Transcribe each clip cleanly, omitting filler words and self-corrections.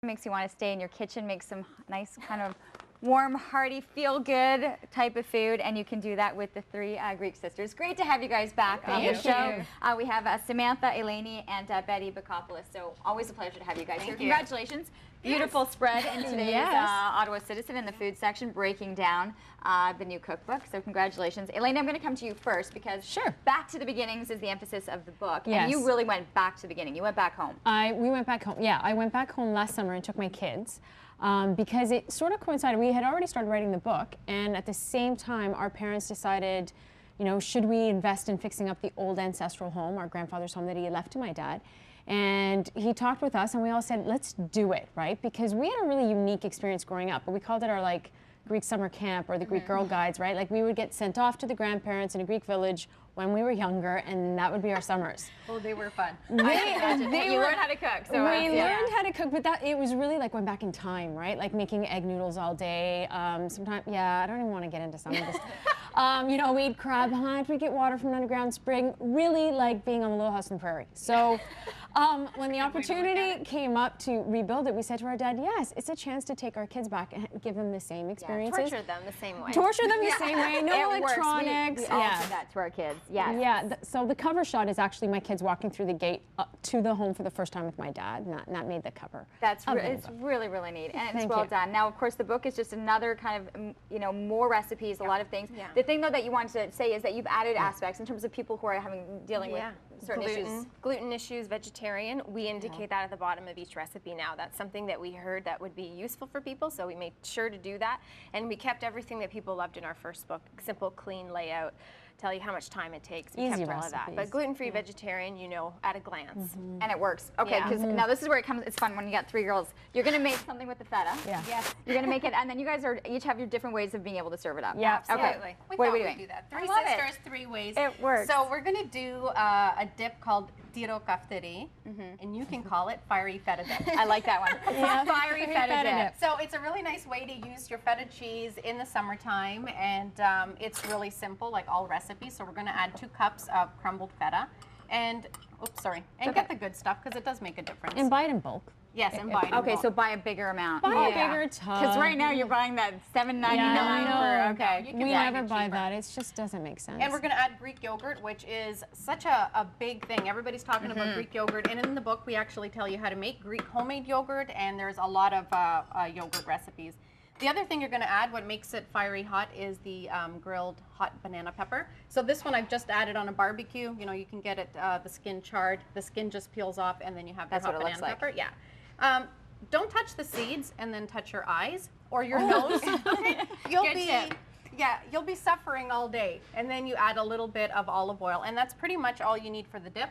Makes you want to stay in your kitchen, make some nice kind of warm, hearty, feel-good type of food, and you can do that with the three Greek sisters. Great to have you guys back on the show. We have Samantha, Eleni, and Betty Bakopoulos. So always a pleasure to have you guys here. Congratulations. Beautiful spread in today's Ottawa Citizen in the food section, breaking down the new cookbook. So congratulations. Eleni, I'm going to come to you first because back to the beginnings is the emphasis of the book. Yes. And you really went back to the beginning. You went back home. We went back home. Yeah, I went back home last summer and took my kids because it sort of coincided. We had already started writing the book, and at the same time, our parents decided, you know, should we invest in fixing up the old ancestral home, our grandfather's home that he had left to my dad. And he talked with us, and we all said, let's do it, right? Because we had a really unique experience growing up, but we called it our, like, Greek summer camp or the Greek Girl Guides, right? Like, we would get sent off to the grandparents in a Greek village when we were younger, and that would be our summers. Oh, they were fun. You learned how to cook. So we learned how to cook, but it was really like going back in time, right? Like making egg noodles all day. Sometimes, I don't even want to get into some of this. You know, we'd crab hunt, we'd get water from an underground spring, really like being on the Little House on the Prairie. So when the opportunity came up to rebuild it, we said to our dad, yes, it's a chance to take our kids back and give them the same experiences. Torture them the same way. Torture them the same way, no electronics. We all do that to our kids. Yeah, so the cover shot is actually my kids walking through the gate to the home for the first time with my dad, and that made the cover. It's really, really neat, and it's well done. Now, of course, the book is just another kind of, you know, more recipes, a lot of things. The thing, though, that you wanted to say is that you've added aspects in terms of people who are dealing with certain issues. Gluten issues, vegetarian. We indicate that at the bottom of each recipe now. That's something that we heard that would be useful for people, so we made sure to do that. And we kept everything that people loved in our first book, simple, clean layout. Tell you how much time it takes. We kept all of that. But gluten-free vegetarian, you know, at a glance. And it works. Okay, because now this is where it comes, it's fun when you got three girls. You're going to make something with the feta. Yes. You're going to make it, and then you guys each have your different ways of being able to serve it up. Yeah, absolutely. Okay. What are we doing? Do that. Three sisters, three ways. It works. So we're going to do a dip called tiro kafteri, and you can call it fiery feta dip. I like that one. Fiery feta dip. So it's a really nice way to use your feta cheese in the summertime, and it's really simple, like all recipes. So we're going to add 2 cups of crumbled feta, and get the good stuff because it does make a difference. And buy it in bulk. Yes, and buy it in bulk. Okay, so buy a bigger amount. Buy a bigger tub. Because right now you're buying that $7.99 for, we never buy that. It just doesn't make sense. And we're going to add Greek yogurt, which is such a big thing. Everybody's talking about Greek yogurt, and in the book we actually tell you how to make Greek homemade yogurt, and there's a lot of yogurt recipes. The other thing you're going to add, what makes it fiery hot, is the grilled hot banana pepper. So this one I've just added on a barbecue. You know, you can get it the skin charred. The skin just peels off, and then you have the hot banana pepper. Yeah. Don't touch the seeds, and then touch your eyes or your nose. You'll be suffering all day. And then you add a little bit of olive oil, and that's pretty much all you need for the dip.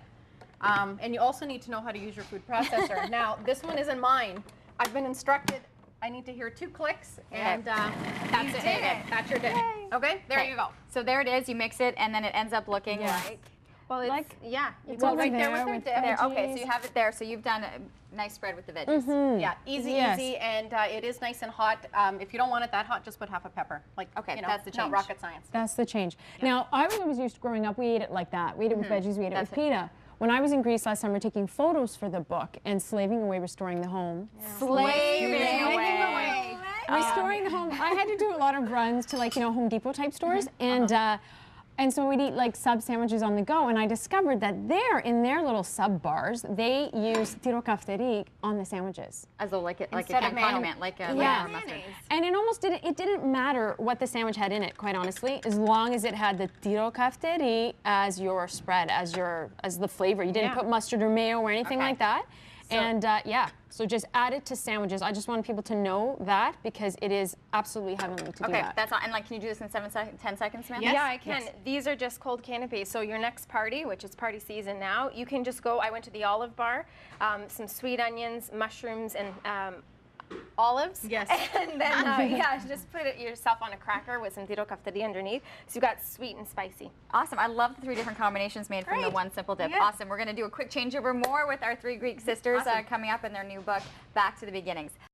And you also need to know how to use your food processor. Now, this one isn't mine. I've been instructed. I need to hear 2 clicks, and that's it. That's your dip. Yay. Okay, there you go. So there it is. You mix it, and then it ends up looking like. Well, it's like, it's right there with with their dip. Okay, so you have it there. So you've done a nice spread with the veggies. Yeah, easy, and it is nice and hot. If you don't want it that hot, just put half a pepper. Like, you know, that's the change. Not rocket science. That's the change. Now, I was always used to growing up, we ate it like that. We ate it with veggies, we ate it with pita. When I was in Greece last summer taking photos for the book and slaving away restoring the home. Slaving away. Restoring the home. I had to do a lot of runs to, like, you know, Home Depot type stores, and so we'd eat like sub sandwiches on the go, and I discovered that in their little sub bars, they use tiro kafteri on the sandwiches. As a like a condiment, like a mustard. And it didn't matter what the sandwich had in it, quite honestly, as long as it had the tiro kafteri as your spread, as the flavor. You didn't put mustard or mayo or anything like that. So just add it to sandwiches. I just want people to know that because it is absolutely heavenly to do that. Okay, that's all. And like, can you do this in 10 seconds, Samantha? Yes. Yeah, I can. Yes. These are just cold canapes. So your next party, which is party season now, you can just go. I went to the Olive Bar, some sweet onions, mushrooms, and olives. Yes. And then, just put it yourself on a cracker with some tiro kafteri underneath. So you've got sweet and spicy. Awesome. I love the 3 different combinations made from the one simple dip. Yeah. Awesome. We're going to do a quick changeover more with our 3 Greek sisters coming up in their new book, Back to the Beginnings.